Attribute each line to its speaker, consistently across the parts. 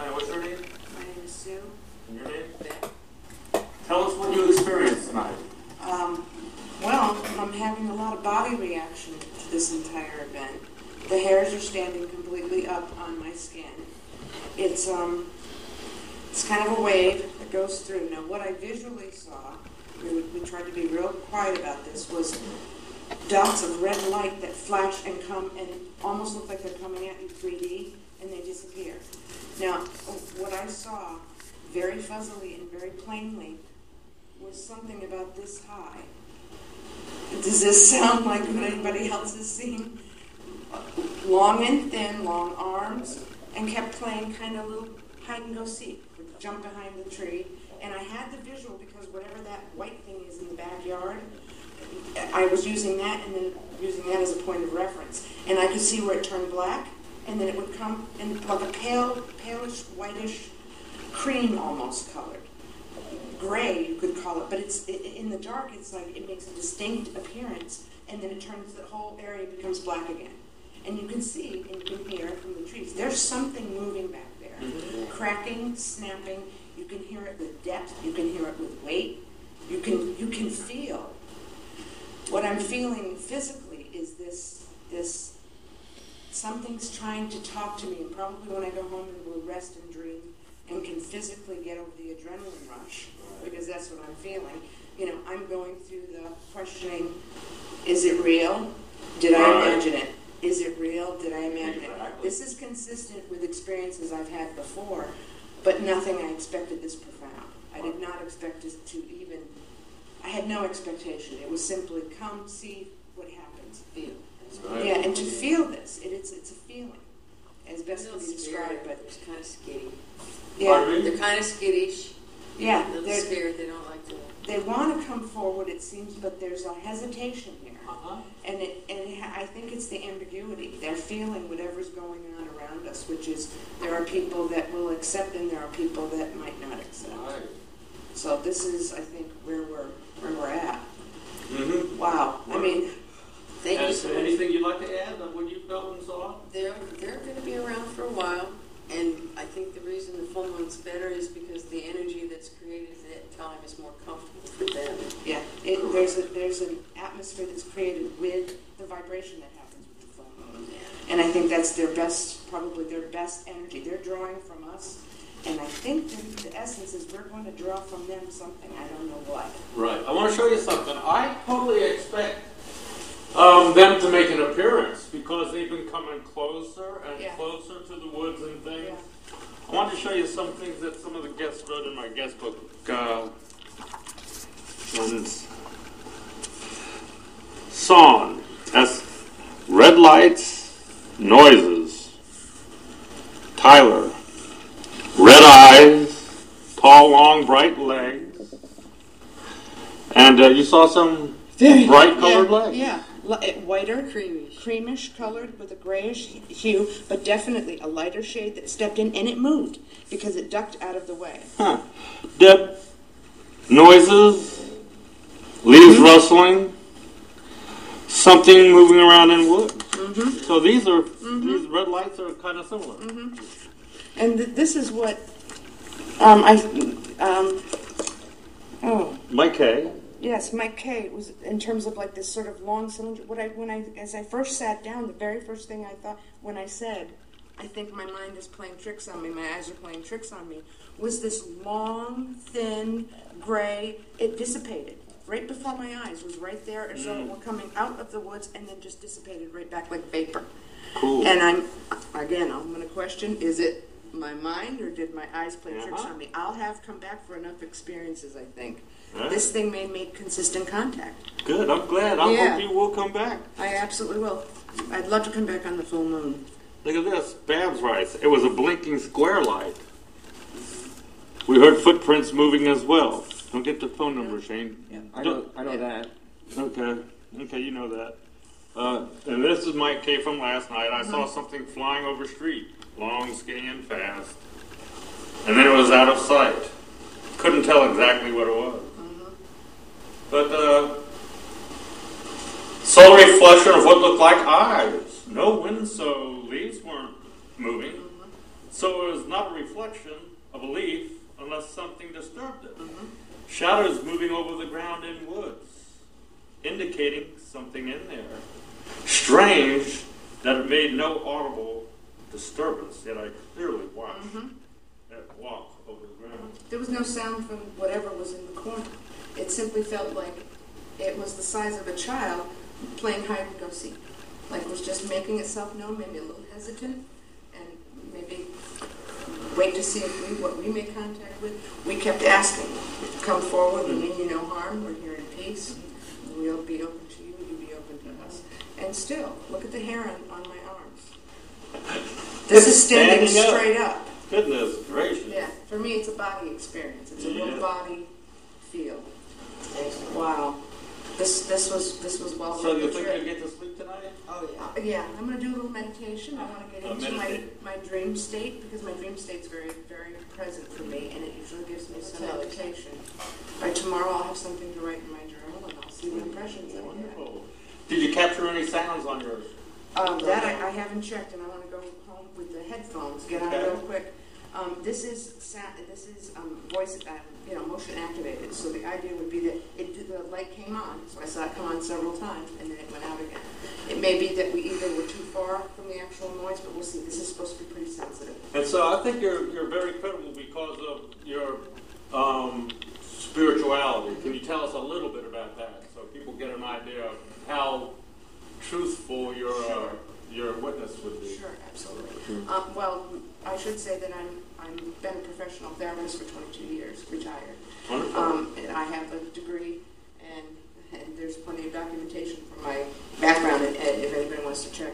Speaker 1: Hi, what's your name?
Speaker 2: My name is Sue.
Speaker 1: And your name? Tell us what you experienced tonight.
Speaker 2: Well, I'm having a lot of body reaction to this entire event. The hairs are standing completely up on my skin. It's kind of a wave that goes through. Now, what I visually saw, we tried to be real quiet about this, was dots of red light that flash and come and almost look like they're coming at you 3D, and they disappear. Now, what I saw very fuzzily and very plainly was something about this high. Does this sound like what anybody else has seen? Long and thin, long arms, and kept playing kind of little hide-and-go-seek. Would jump behind the tree, and I had the visual because whatever that white thing is in the backyard, I was using that and then using that as a point of reference. And I could see where it turned black, and then it would come in like a palish, whitish, cream almost colored. Gray, you could call it, but in the dark, it's like it makes a distinct appearance, and then it turns, the whole area becomes black again. And you can see and you can hear from the trees. There's something moving back there. Mm-hmm. Cracking, snapping. You can hear it with depth. You can hear it with weight. You can feel. What I'm feeling physically is this something's trying to talk to me, and probably when I go home and will rest and dream and can physically get over the adrenaline rush, because that's what I'm feeling. You know, I'm going through the questioning, is it real? Did I imagine it? Is it real? Did I imagine it? This is consistent with experiences I've had before, but nothing I expected this profound. I did not expect it to even, I had no expectation. It was simply come, see what happens, feel. Right. Yeah, and to feel this, it's a feeling, as best can be described, but
Speaker 3: it's kind of skitty.
Speaker 2: Yeah,
Speaker 3: they're kind of skittish.
Speaker 2: Yeah,
Speaker 3: they're scared. They don't like to.
Speaker 2: They want to come forward, it seems, but there's a hesitation here, and I think it's the ambiguity. They're feeling whatever's going on around us, which is there are people that will accept, and there are people that might not accept. Right. So this is, I think, where we're at. Mm-hmm. Wow. I mean.
Speaker 1: Thank you so much. Anything you'd like to add on what you felt and saw?
Speaker 3: They're going to be around for a while, and I think the reason the full moon's better is because the energy that's created at that time is more comfortable for them.
Speaker 2: Yeah, there's an atmosphere that's created with the vibration that happens with the full moon, and I think that's probably their best energy. They're drawing from us, and I think the essence is we're going to draw from them something. I don't know what.
Speaker 1: Right. I want to show you something. I totally expect them to make an appearance because they've been coming closer and closer to the woods and things. Yeah. I want to show you some things that some of the guests wrote in my guest book. Song. That's red lights, noises. Tyler. Red eyes, tall, long, bright legs. And you saw some bright colored legs.
Speaker 2: Yeah. Whiter, creamish colored with a grayish hue, but definitely a lighter shade that stepped in, and it moved because it ducked out of the way.
Speaker 1: Huh. Noises, leaves rustling, something moving around in wood. Mm-hmm. So these red lights are kind of similar.
Speaker 2: Mm-hmm. And this is what
Speaker 1: Mike K.
Speaker 2: Yes, Mike K. was in terms of like this sort of long cylinder. As I first sat down, the very first thing I thought when I said, I think my mind is playing tricks on me, my eyes are playing tricks on me, was this long, thin, gray. It dissipated right before my eyes. Was right there as though it were coming out of the woods and then just dissipated right back like vapor.
Speaker 1: Cool.
Speaker 2: And I'm going to question: is it my mind or did my eyes play tricks on me? I'll have come back for enough experiences, I think. Right. This thing may make consistent contact.
Speaker 1: Good, I'm glad. I hope you will come back.
Speaker 2: I absolutely will. I'd love to come back on the full moon.
Speaker 1: Look at this. Babs writes, it was a blinking square light. We heard footprints moving as well. Don't get the phone number, Shane.
Speaker 4: Yeah, I know that.
Speaker 1: Okay, you know that. And this is Mike K. from last night. I saw something flying over street. Long, skinny, and fast. And then it was out of sight. Couldn't tell exactly what it was. But saw a reflection of what looked like eyes. No wind, so leaves weren't moving. So it was not a reflection of a leaf unless something disturbed it.
Speaker 2: Mm-hmm.
Speaker 1: Shadows moving over the ground in woods, indicating something in there. Strange that it made no audible disturbance, yet I clearly watched it walk over the ground.
Speaker 2: There was no sound from whatever was in the corner. It simply felt like it was the size of a child playing hide and go seek. Like it was just making itself known, maybe a little hesitant, and maybe wait to see if what we make contact with. We kept asking, come forward, we mean you no harm, we're here in peace, we'll be open to you, you be open to us. And still, look at the hair on my arms. This is standing straight up.
Speaker 1: Goodness gracious.
Speaker 2: Yeah, for me it's a body experience. It's a real body feel. Wow. This was well.
Speaker 1: So you think you'll get to sleep tonight?
Speaker 2: Oh yeah. Yeah, I'm going to do a little meditation. I want to get into my dream state because my dream state's very, very present for me, and it usually gives me some meditation. By tomorrow, I'll have something to write in my journal, and I'll see what impressions I get.
Speaker 1: Did you capture any sounds on yours?
Speaker 2: That I haven't checked, and I want to go home with the headphones. Get on real quick. This is voice, motion activated. So the idea would be that the light came on, so I saw it come on several times, and then it went out again. It may be that we either were too far from the actual noise, but we'll see. This is supposed to be pretty sensitive.
Speaker 1: And so I think you're very credible because of your spirituality. Can you tell us a little bit about that so people get an idea of how truthful your witness would be?
Speaker 2: Sure, absolutely. Well, I should say that I've been a professional therapist for 22 years, retired.
Speaker 1: Wonderful.
Speaker 2: And I have a degree, and there's plenty of documentation for my background, if anybody wants to check.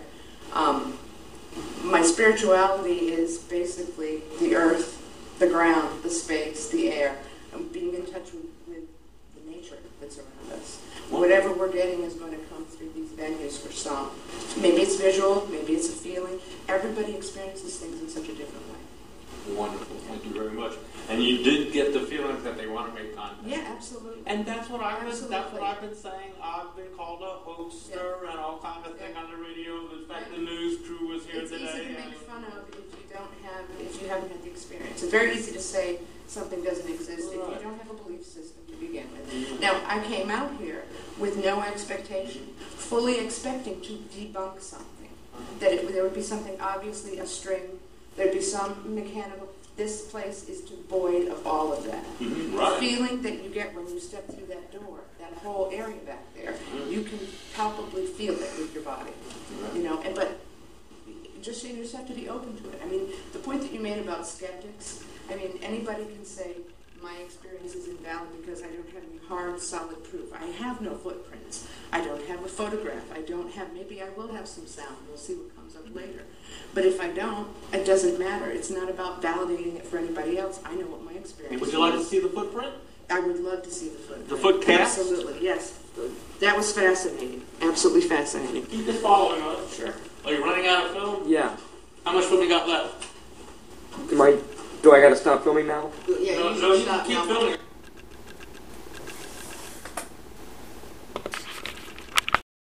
Speaker 2: My spirituality is basically the earth, the ground, the space, the air, and being in touch with the nature that's around us. Whatever we're getting is going to come through these venues for some. Maybe it's visual, maybe it's a feeling. Everybody experiences things in such a different way.
Speaker 1: Wonderful. Thank you very much. And you did get the feeling that they want to make contact.
Speaker 2: Yeah, absolutely.
Speaker 1: And that's what I've been saying. I've been called a hoaxer and all kinds of things on the radio. In fact, the news crew was here today.
Speaker 2: It's easy to make fun of if you haven't had the experience. It's very easy to say something doesn't exist if you don't have a belief system to begin with. Now, I came out here with no expectation, fully expecting to debunk something. That there would be something, obviously a string, there'd be some mechanical. This place is devoid of all of that.
Speaker 1: Right.
Speaker 2: The feeling that you get when you step through that door, that whole area back there, you can palpably feel it with your body. Right. But just you just have to be open to it. I mean, the point that you made about skeptics, I mean, anybody can say my experience is invalid because I don't have any hard, solid proof. I have no footprints. I don't have a photograph. I don't have, maybe I will have some sound. We'll see what comes up later. But if I don't, it doesn't matter. It's not about validating it for anybody else. I know what my experience is.
Speaker 1: Would you like to see the footprint?
Speaker 2: I would love to see the footprint.
Speaker 1: The foot cast?
Speaker 2: Absolutely, yes. That was fascinating. Absolutely fascinating.
Speaker 1: Keep this following us.
Speaker 2: Sure.
Speaker 1: Are you running out of film?
Speaker 4: Yeah.
Speaker 1: How much film you got left?
Speaker 4: Do I gotta stop filming now?
Speaker 2: Yeah,
Speaker 1: No, you can keep filming.